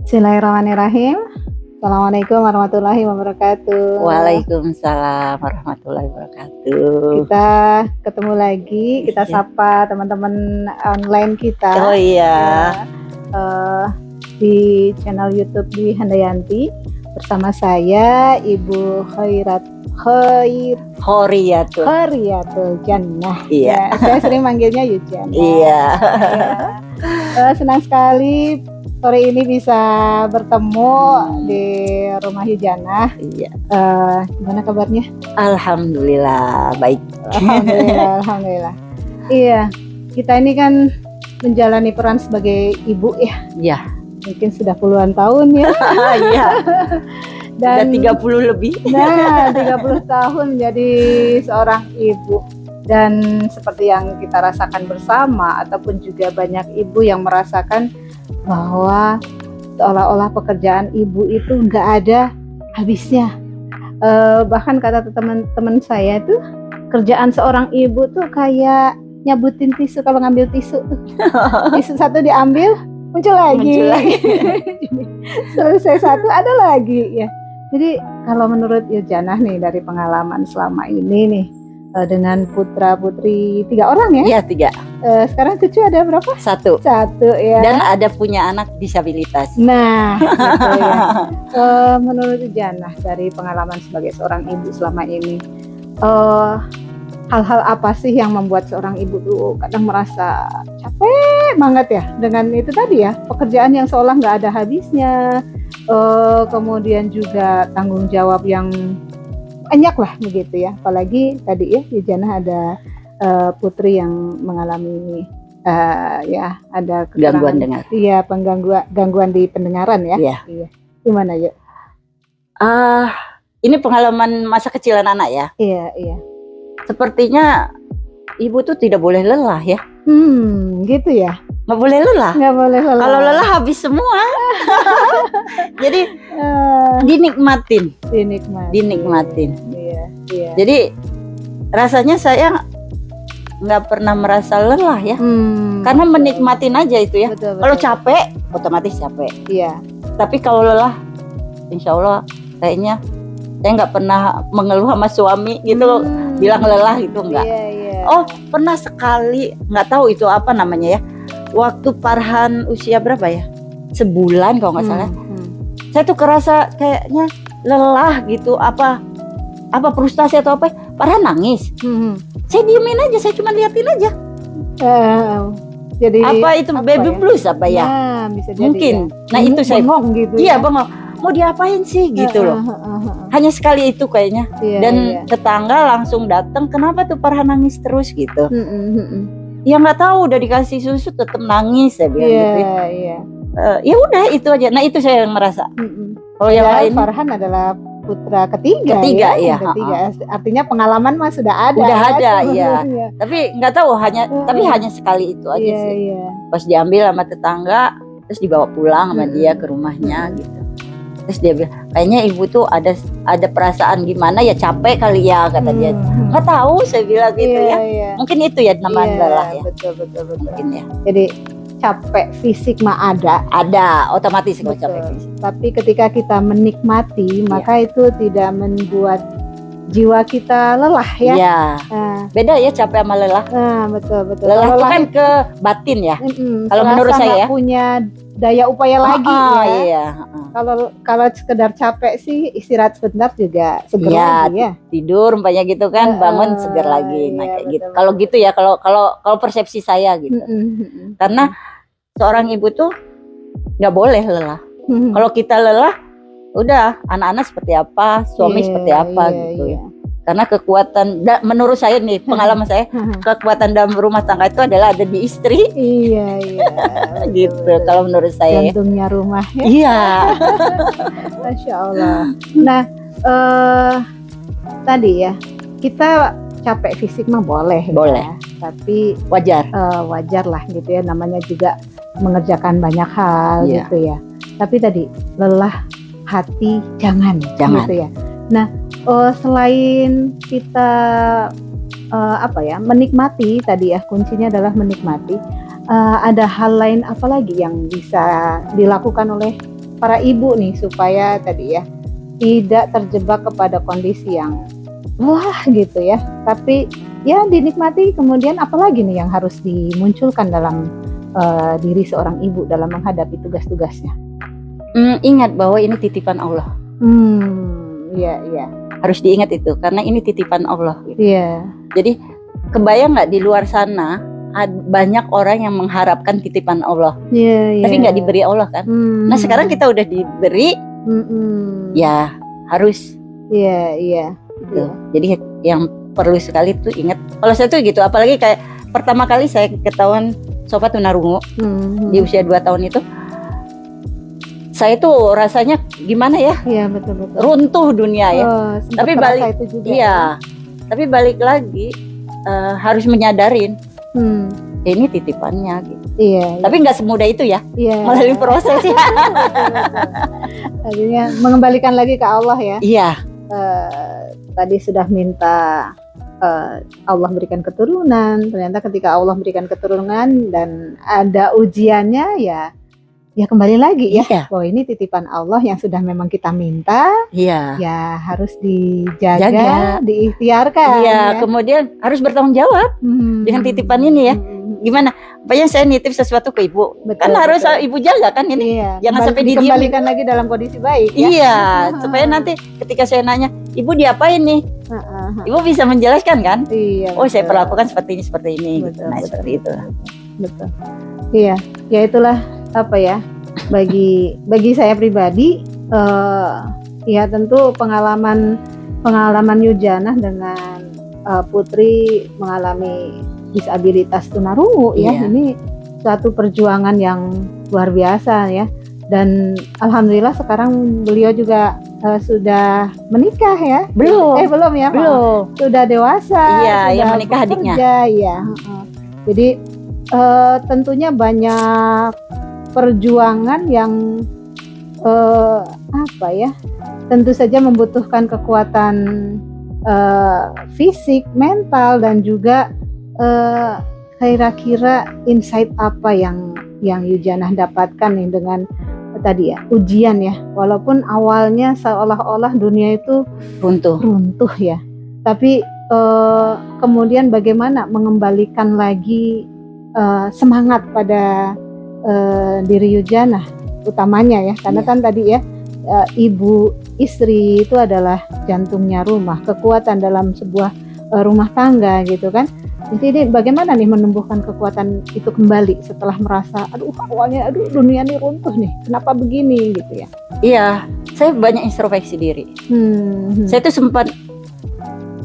Bismillahirrahmanirrahim. Assalamualaikum warahmatullahi wabarakatuh. Waalaikumsalam warahmatullahi wabarakatuh. Kita ketemu lagi, kita sapa teman-teman online kita. Oh iya. Di channel YouTube Dwi Handayanti bersama saya Ibu Khoriyatul Jannah. Iya. Ya, saya sering manggilnya Yujan. Iya. Senang sekali sore ini bisa bertemu di rumah Yujanah. Iya. Gimana kabarnya? Alhamdulillah baik. Alhamdulillah. Iya, kita ini kan menjalani peran sebagai ibu ya. Iya. Mungkin sudah puluhan tahun ya. Iya. Dan sudah 30 lebih. Nah, 30 tahun menjadi seorang ibu. Dan seperti yang kita rasakan bersama ataupun juga banyak ibu yang merasakan bahwa seolah-olah pekerjaan ibu itu nggak ada habisnya. Bahkan kata teman-teman saya tuh, kerjaan seorang ibu tuh kayak nyabutin tisu. Kalau ngambil tisu tuh, tisu satu diambil, muncul lagi. Selesai satu ada lagi ya. Jadi kalau menurut Yujanah nih, dari pengalaman selama ini nih, dengan putra putri 3 orang ya? Iya 3. Sekarang cucu ada berapa? 1 ya. Dan ada punya anak disabilitas. Nah, gitu ya. Menurut Yujanah dari pengalaman sebagai seorang ibu selama ini, hal-hal apa sih yang membuat seorang ibu tuh kadang merasa capek banget ya dengan itu tadi ya, pekerjaan yang seolah nggak ada habisnya, kemudian juga tanggung jawab yang banyak lah begitu ya. Apalagi tadi ya Yujanah ada putri yang mengalami ya ada gangguan dengar. Iya, gangguan di pendengaran ya. Iya. Gimana ya? Ini pengalaman masa kecilan anak ya. Iya. Sepertinya ibu tuh tidak boleh lelah ya. Gitu ya. Nggak boleh lelah. Nggak boleh lelah. Kalau lelah habis semua. Jadi dinikmatin. Iya. Jadi rasanya saya nggak pernah merasa lelah ya. Karena menikmatin aja itu ya. Betul. Kalau capek, otomatis capek. Iya. Tapi kalau lelah, insya Allah kayaknya saya nggak pernah mengeluh sama suami gitu, bilang lelah gitu enggak. Iya. Oh, pernah sekali, nggak tahu itu apa namanya ya. Waktu Farhan usia berapa ya? Sebulan kalau nggak salah. Saya tuh kerasa kayaknya lelah gitu, apa frustasi atau apa. Farhan nangis. Saya diemin aja, saya cuma liatin aja. Jadi apa itu baby blues apa ya? Nah, bisa jadi. Mungkin. Ya. Nah itu saya bengong gitu. Iya, bengong. Mau diapain sih gitu loh. Hanya sekali itu kayaknya. Dan tetangga langsung datang, kenapa tuh Farhan nangis terus gitu. Ya nggak tahu, udah dikasih susu tetap nangis, saya bilang gitu. Iya. Ya udah itu aja. Nah itu saya yang merasa. Kalau yang lain, Farhan adalah putra ketiga ya. Ketiga. Artinya pengalaman mah sudah ada. Udah ada ya. Tapi nggak tahu, tapi hanya sekali itu aja sih. Iya. Pas diambil sama tetangga, terus dibawa pulang sama dia ke rumahnya gitu. Terus dia bilang, kayaknya ibu tuh ada perasaan gimana ya, capek kali ya, kata dia. Nggak tahu, saya bilang gitu ya. Mungkin itu ya namanya lelah ya. Betul. Mungkin ya. Jadi capek fisik mah ada, otomatis kalau capek fisik. Tapi ketika kita menikmati, maka itu tidak membuat jiwa kita lelah ya. Iya. Beda ya capek sama lelah. Betul. Lelah itu kan ke batin ya. Kalau menurut saya ya. Punya daya upaya lagi ya. Iya. Kalau sekedar capek sih istirahat sebentar juga seger lagi ya. Tidur umpamanya gitu kan, bangun seger lagi. Nah kayak gitu. Kalau gitu ya, kalau persepsi saya gitu. Karena seorang ibu tuh nggak boleh lelah. Kalau kita lelah, udah anak-anak seperti apa, suami seperti apa gitu ya. Karena kekuatan, menurut saya nih, pengalaman saya, kekuatan dalam rumah tangga itu adalah ada di istri. Iya. Gitu, kalau menurut saya. Jantungnya rumah ya. Iya. Masya Allah. Nah, tadi ya, kita capek fisik mah boleh. Boleh. Ya. Tapi wajar lah gitu ya. Namanya juga mengerjakan banyak hal gitu ya. Tapi tadi lelah hati jangan. Gitu ya. Nah, selain kita menikmati tadi ya, kuncinya adalah menikmati. Ada hal lain apa lagi yang bisa dilakukan oleh para ibu nih supaya tadi ya tidak terjebak kepada kondisi yang wah gitu ya, tapi ya dinikmati. Kemudian apalagi nih yang harus dimunculkan dalam diri seorang ibu dalam menghadapi tugas-tugasnya? Ingat bahwa ini titipan Allah. Iya. Harus diingat itu karena ini titipan Allah. Gitu. Iya. Jadi kebayang nggak di luar sana banyak orang yang mengharapkan titipan Allah, tapi nggak diberi Allah kan? Nah sekarang kita udah diberi, ya harus. Iya. Gitu. Jadi yang perlu sekali tuh ingat. Kalau saya tuh gitu, apalagi kayak pertama kali saya ketahuan Sofa tunarungu di usia 2 tahun itu, saya tuh rasanya gimana ya? Iya betul. Runtuh dunia ya. Tapi balik, itu juga, iya. Tapi balik lagi harus menyadarin ini titipannya gitu. Iya. Tapi nggak semudah itu ya. Iya. Melalui proses ya. Artinya mengembalikan lagi ke Allah ya. Iya. Tadi sudah minta Allah berikan keturunan, ternyata ketika Allah berikan keturunan dan ada ujiannya ya kembali lagi ya, bahwa ini titipan Allah yang sudah memang kita minta, ya harus dijaga, diikhtiarkan. Iya, ya. Kemudian harus bertanggung jawab dengan titipan ini ya. Gimana? Apanya saya nitip sesuatu ke ibu, kan harus ibu jaga kan ini, jangan sampai dikembalikan lagi dalam kondisi baik. Ya? Iya, supaya nanti ketika saya nanya, ibu diapain nih? Ibu bisa menjelaskan kan? Iya. Oh, saya perlakukan seperti ini, gitu. Nah, seperti itu. Betul. Iya, ya itulah apa ya? Bagi saya pribadi, ya tentu pengalaman Yujana dengan Putri mengalami disabilitas tunarungu ya, ini suatu perjuangan yang luar biasa ya. Dan alhamdulillah sekarang beliau juga sudah menikah ya. Belum ya, belum. Sudah dewasa. Iya, yang menikah adiknya. Iya. Jadi tentunya banyak perjuangan yang apa ya? Tentu saja membutuhkan kekuatan fisik, mental, dan juga kira-kira insight apa yang Yujana dapatkan nih dengan tadi ya ujian ya, walaupun awalnya seolah-olah dunia itu runtuh ya, tapi kemudian bagaimana mengembalikan lagi semangat pada diri Yujana utamanya ya, karena kan tadi ya ibu istri itu adalah jantungnya rumah, kekuatan dalam sebuah rumah tangga gitu kan. Jadi ini bagaimana nih menumbuhkan kekuatan itu kembali setelah merasa awalnya dunia ini runtuh nih, kenapa begini gitu ya. Iya, saya banyak introspeksi diri. Saya tuh sempat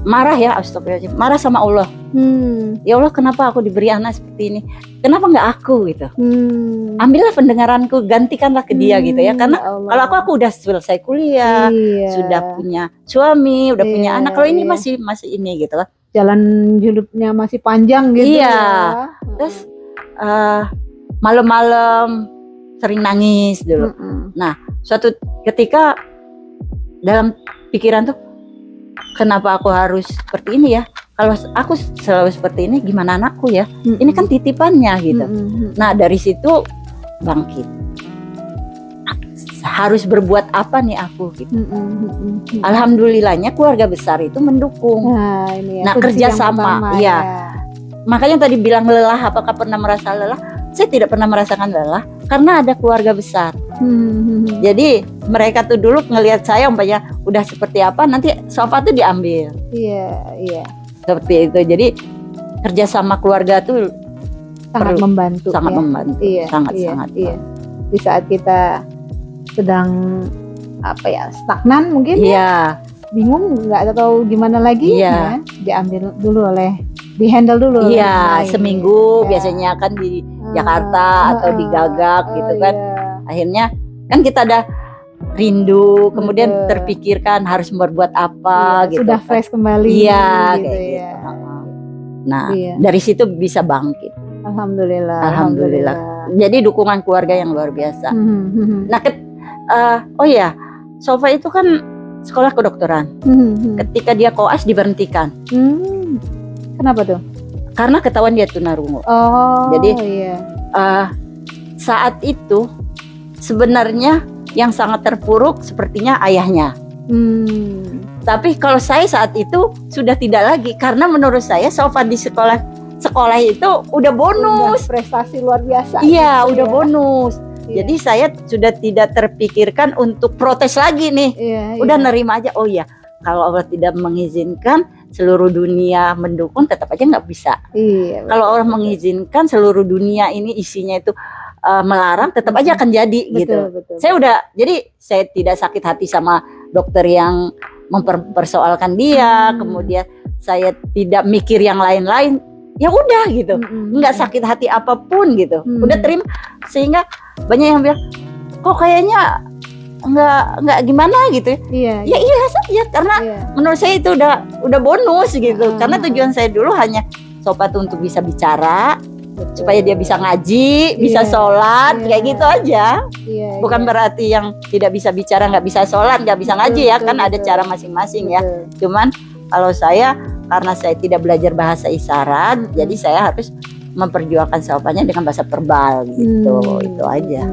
marah ya, astagfirullahaladzim, marah sama Allah. Ya Allah, kenapa aku diberi anak seperti ini, kenapa nggak aku gitu. Ambillah pendengaranku, gantikanlah ke dia gitu ya, karena kalau aku udah selesai kuliah, sudah punya suami, udah punya anak, kalau ini masih ini gitu kan, jalan hidupnya masih panjang gitu. Iya. Terus malam-malam sering nangis dulu. Nah, suatu ketika dalam pikiran tuh, kenapa aku harus seperti ini ya? Kalau aku selalu seperti ini, gimana anakku ya? Ini kan titipannya gitu. Nah, dari situ bangkit. Harus berbuat apa nih aku gitu. Alhamdulillahnya keluarga besar itu mendukung. Nah, kerjasama ya. Makanya tadi bilang lelah, apakah pernah merasa lelah? Saya tidak pernah merasakan lelah karena ada keluarga besar. Jadi mereka tuh dulu ngelihat saya umpamanya udah seperti apa, nanti sofa tuh diambil. Iya. Seperti itu. Jadi kerjasama keluarga tuh sangat membantu. Sangat membantu. Sangat. Iya. Di saat kita sedang stagnan mungkin bingung nggak tahu gimana lagi ya, dihandle dulu seminggu biasanya kan di Jakarta atau di Gagak gitu kan. Akhirnya kan kita ada rindu, kemudian terpikirkan harus berbuat apa gitu. Sudah fresh kembali gitu. Nah, dari situ bisa bangkit. Alhamdulillah. Jadi dukungan keluarga yang luar biasa. Nah, Sofa itu kan sekolah kedokteran. Ketika dia koas diberhentikan. Kenapa tuh? Karena ketahuan dia tunarungu. Jadi saat itu sebenarnya yang sangat terpuruk sepertinya ayahnya. Tapi kalau saya saat itu sudah tidak lagi, karena menurut saya Sofa di sekolah itu udah bonus. Udah prestasi luar biasa. Iya, gitu udah ya. bonus. Iya. Jadi saya sudah tidak terpikirkan untuk protes lagi nih. Iya, Udah iya. nerima aja. Oh iya, kalau Allah tidak mengizinkan, seluruh dunia mendukung, tetap aja nggak bisa. Iya. Kalau Allah mengizinkan, seluruh dunia ini isinya itu melarang, tetap aja akan jadi gitu. Betul. Saya udah, jadi saya tidak sakit hati sama dokter yang mempersoalkan dia, kemudian saya tidak mikir yang lain-lain, ya udah gitu, nggak sakit hati apapun gitu, udah terima. Sehingga banyak yang bilang, kok kayaknya nggak gimana gitu. Iya. Ya iya saja, karena menurut saya itu udah bonus gitu. Karena tujuan saya dulu hanya Sofa tuh untuk bisa bicara, Betul. supaya dia bisa ngaji, bisa sholat, kayak gitu aja. Iya, Bukan berarti yang tidak bisa bicara nggak bisa sholat, nggak bisa ngaji ya, kan ada cara masing-masing ya. Cuman kalau saya, karena saya tidak belajar bahasa isyarat, jadi saya harus memperjuangkan Sofanya dengan bahasa verbal gitu. Itu aja.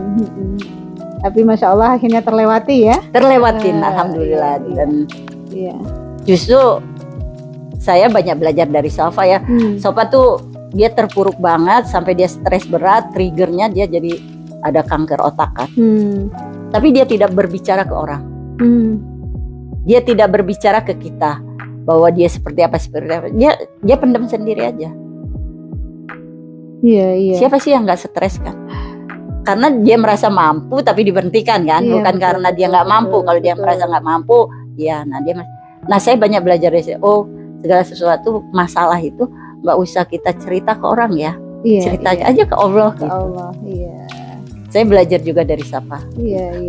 Tapi Masya Allah akhirnya terlewati ya. Terlewatin, alhamdulillah. Dan justru saya banyak belajar dari Sofa ya. Sofa tuh dia terpuruk banget sampai dia stres berat, triggernya dia jadi ada kanker otak kan. Tapi dia tidak berbicara ke orang. Dia tidak berbicara ke kita bahwa dia seperti apa. Dia pendam sendiri aja. Iya. Siapa sih yang nggak stres kan? Karena dia merasa mampu tapi diberhentikan kan, bukan betul, karena dia nggak mampu. Kalau dia merasa nggak mampu, ya nah saya banyak belajar dari saya. Oh, segala sesuatu masalah itu nggak usah kita cerita ke orang ya, cerita aja ke Allah. Ke gitu. Allah, iya. Saya belajar juga dari Safa. Iya.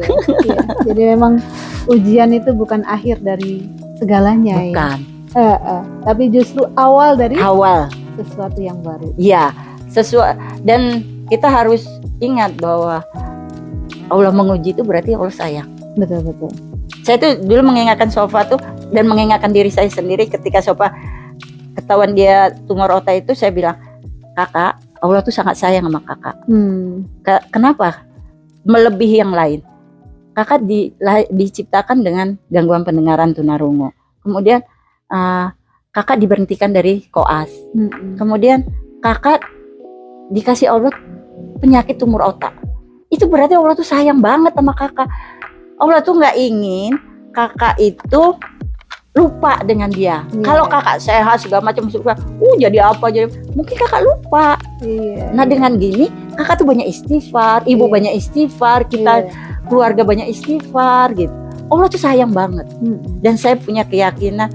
Jadi memang ujian itu bukan akhir dari segalanya. Bukan. Tapi justru awal dari sesuatu yang baru. Iya, dan kita harus ingat bahwa Allah menguji itu berarti Allah sayang. Betul. Saya tuh dulu mengingatkan Sofa tuh dan mengingatkan diri saya sendiri ketika Sofa ketahuan dia tumor otak itu, saya bilang, kakak, Allah tuh sangat sayang sama kakak. Kenapa? Melebihi yang lain. Kakak diciptakan dengan gangguan pendengaran tunarungu. Kemudian kakak diberhentikan dari koas. Kemudian kakak dikasih Allah penyakit tumor otak. Itu berarti Allah tuh sayang banget sama kakak. Allah tuh nggak ingin kakak itu lupa dengan dia. Kalau kakak sehat segala macam, jadi apa jadi, mungkin kakak lupa. Nah dengan gini kakak tuh banyak istighfar, ibu banyak istighfar, kita keluarga banyak istighfar gitu. Allah tuh sayang banget. Dan saya punya keyakinan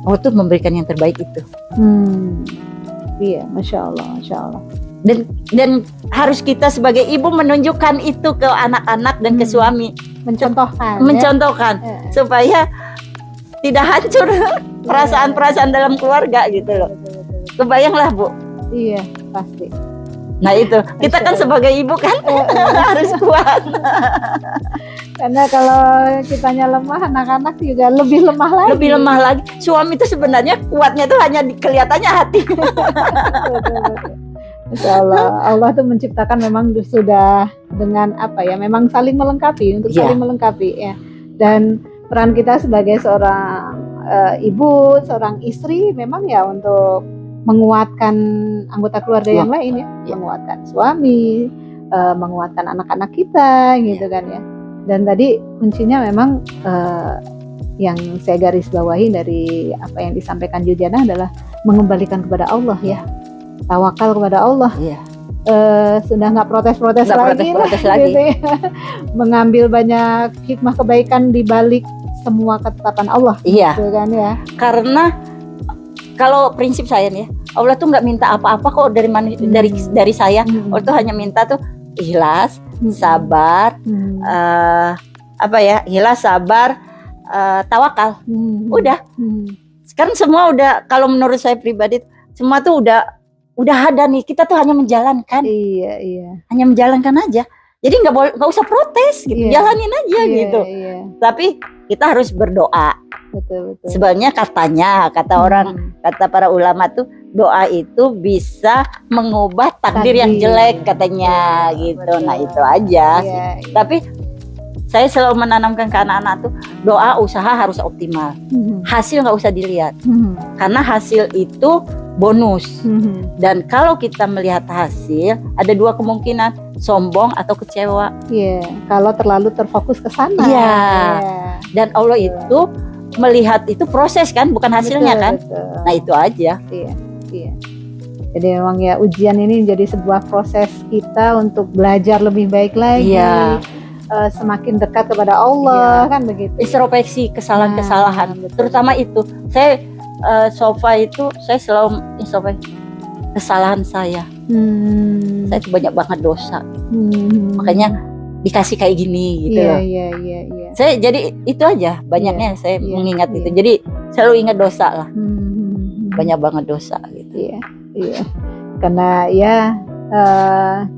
Allah tuh memberikan yang terbaik itu. Iya, Masya Allah. Dan harus kita sebagai ibu menunjukkan itu ke anak-anak dan ke suami, mencontohkan supaya tidak hancur perasaan-perasaan dalam keluarga gitu loh. Kebayanglah Bu. Iya, pasti. Nah itu, kita kan sebagai ibu kan harus kuat. Karena kalau kitanya lemah, anak-anak juga lebih lemah lagi. Suami itu sebenarnya kuatnya tuh hanya kelihatannya hati. Insya Allah tuh menciptakan memang sudah dengan memang saling melengkapi, untuk saling melengkapi ya. Dan peran kita sebagai seorang ibu, seorang istri memang ya untuk menguatkan anggota keluarga yang lain ya, menguatkan suami, menguatkan anak-anak kita gitu kan ya. Dan tadi kuncinya memang yang saya garis bawahi dari apa yang disampaikan Jujana adalah mengembalikan kepada Allah ya, tawakal kepada Allah. Sudah nggak protes-protes lagi, gitu ya. Mengambil banyak hikmah kebaikan di balik semua ketetapan Allah. Gitu kan ya. Karena kalau prinsip saya nih, Allah tuh nggak minta apa-apa kok dari saya. Allah tuh hanya minta tuh ikhlas, sabar, ikhlas, sabar, tawakal. Udah. Sekarang semua udah, kalau menurut saya pribadi, semua tuh udah ada nih. Kita tuh hanya menjalankan. Iya. Hanya menjalankan aja. Jadi nggak usah protes gitu, jalanin aja gitu. Tapi kita harus berdoa. Betul. Sebenarnya kata orang, kata para ulama tuh, doa itu bisa mengubah takdir yang jelek katanya gitu. Nah itu aja. Tapi saya selalu menanamkan ke anak-anak tuh doa, usaha harus optimal. Hasil nggak usah dilihat, karena hasil itu bonus. Dan kalau kita melihat hasil, ada dua kemungkinan, sombong atau kecewa. Iya, kalau terlalu terfokus ke sana. Iya. Dan Allah itu melihat itu proses kan, bukan hasilnya kan. Betul. Nah itu aja. Iya. Jadi memang ya ujian ini jadi sebuah proses kita untuk belajar lebih baik lagi. Iya. Semakin dekat kepada Allah, kan begitu. Introspeksi kesalahan-kesalahan, betul. terutama itu. Saya sofa itu saya selalu introspeksi kesalahan saya. Saya itu banyak banget dosa. Makanya dikasih kayak gini gitu loh. Iya. Saya jadi itu aja banyaknya saya mengingat itu. Jadi selalu ingat dosa lah. Banyak banget dosa gitu. Iya. Karena ya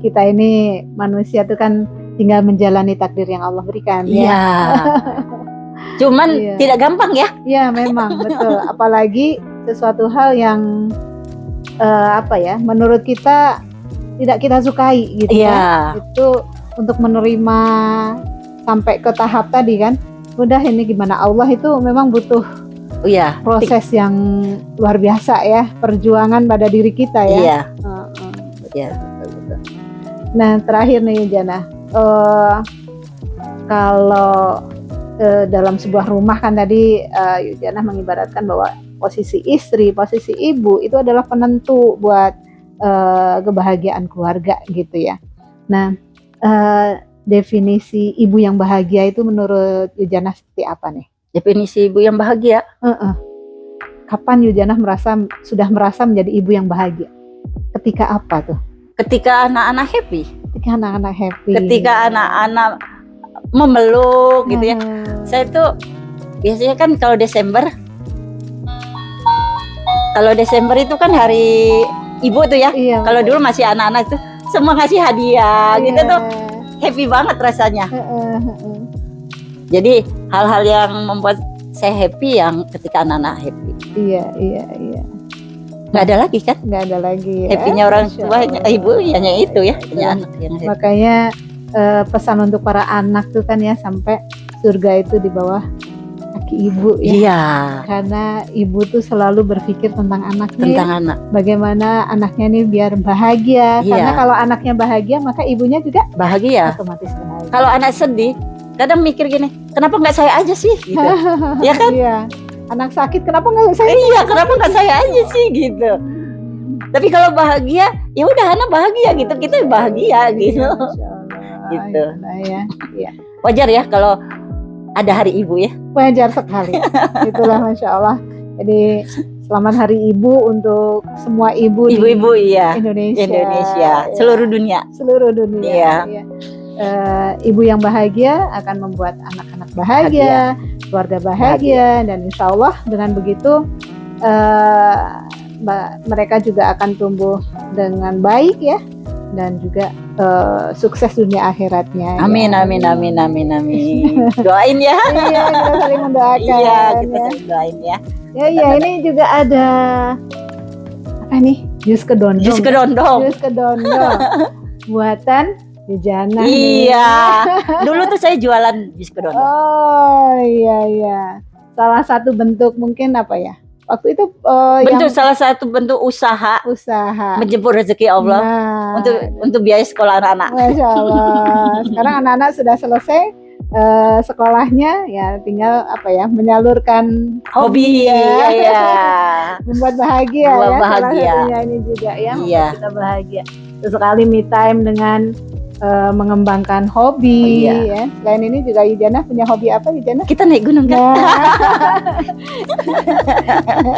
kita ini manusia tuh kan tinggal menjalani takdir yang Allah berikan. Iya. Cuman tidak gampang ya. Iya memang betul. Apalagi sesuatu hal yang menurut kita tidak kita sukai gitu ya. Itu untuk menerima sampai ke tahap tadi kan. Udah ini gimana, Allah itu memang butuh proses yang luar biasa ya, perjuangan pada diri kita ya. Iya. Betul. Nah terakhir nih Jana, kalau dalam sebuah rumah kan tadi Yujana mengibaratkan bahwa posisi istri, posisi ibu itu adalah penentu buat kebahagiaan keluarga gitu ya. Nah definisi ibu yang bahagia itu menurut Yujana seperti apa nih? Definisi ibu yang bahagia? Kapan Yujana sudah merasa menjadi ibu yang bahagia? Ketika apa tuh? Ketika anak-anak happy. Ketika anak-anak memeluk gitu ya. Saya tuh biasanya kan kalau Desember itu kan hari ibu tuh ya. Kalau dulu masih anak-anak itu semua ngasih hadiah gitu tuh. Happy banget rasanya. Jadi hal-hal yang membuat saya happy yang ketika anak-anak happy. Iya. Nggak ada lagi kan? Nggak ada lagi. Happy-nya orang tua, ibu hanya itu ya, punya anak yang happy. Makanya pesan untuk para anak tuh kan ya, sampai surga itu di bawah kaki ibu ya. Iya. Karena ibu tuh selalu berpikir tentang anaknya. Tentang anak. Bagaimana anaknya nih biar bahagia. Karena kalau anaknya bahagia, maka ibunya juga bahagia. Otomatis bahagia. Kalau anak sedih, kadang mikir gini, kenapa nggak saya aja sih? Gitu. Ya kan? Iya. Anak sakit, kenapa nggak saya? Iya, kenapa nggak saya aja sih gitu. Tapi kalau bahagia, ya udah anak bahagia gitu, kita bahagia gitu. Gitu. Ya. Wajar ya kalau ada hari ibu ya. Wajar sekali. Itulah Masya Allah. Jadi selamat Hari Ibu untuk semua ibu ibu-ibu Indonesia, seluruh dunia. Iya. Ibu yang bahagia akan membuat anak-anak bahagia, keluarga bahagia, dan insya Allah dengan begitu mereka juga akan tumbuh dengan baik ya, dan juga sukses dunia akhiratnya. Amin. Doain ya. Iya, kita saling mendoakan. Iya, kita saling doain ya. Iya, ini juga ada apa nih? Jus kedondong. Buatan Yujana. Iya. Dulu tuh saya jualan jus kedondong. Oh iya. Salah satu bentuk mungkin apa ya? Waktu itu salah satu bentuk usaha menjemput rezeki Allah untuk biaya sekolah anak-anak. Masya Allah. Sekarang anak-anak sudah selesai sekolahnya, ya tinggal menyalurkan hobi ya. Membuat bahagia. Salah satunya ini juga ya, membuat kita bahagia. Sesekali me time dengan mengembangkan hobi ya. Selain ini juga Yujana punya hobi apa Yujana? Kita naik gunung kan?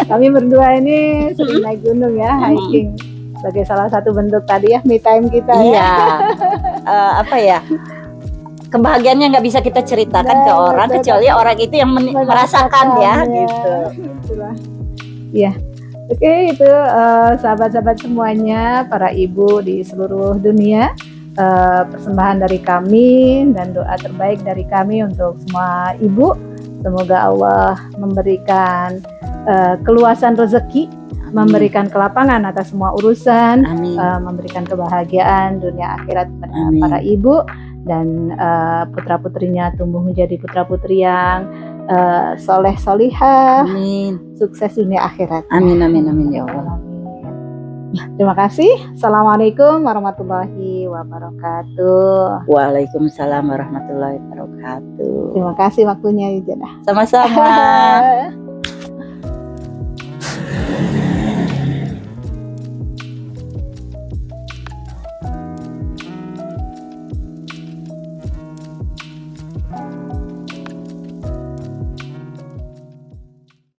Kami berdua ini sering naik gunung ya, hiking sebagai salah satu bentuk tadi ya me time kita ya. Kebahagiaannya nggak bisa kita ceritakan ke orang kecuali orang itu yang merasakan ya gitu. Itulah. Ya. Oke, itu sahabat-sahabat semuanya, para ibu di seluruh dunia. Persembahan dari kami dan doa terbaik dari kami untuk semua ibu. Semoga Allah memberikan keluasan rezeki, memberikan kelapangan atas semua urusan, memberikan kebahagiaan dunia akhirat kepada para ibu, dan putra-putrinya tumbuh menjadi putra-putri yang soleh solihah, Amin. sukses dunia akhirat. Amin amin amin ya Allah. Terima kasih. Assalamualaikum warahmatullahi wabarakatuh. Waalaikumsalam warahmatullahi wabarakatuh. Terima kasih waktunya Ijana. Sama-sama.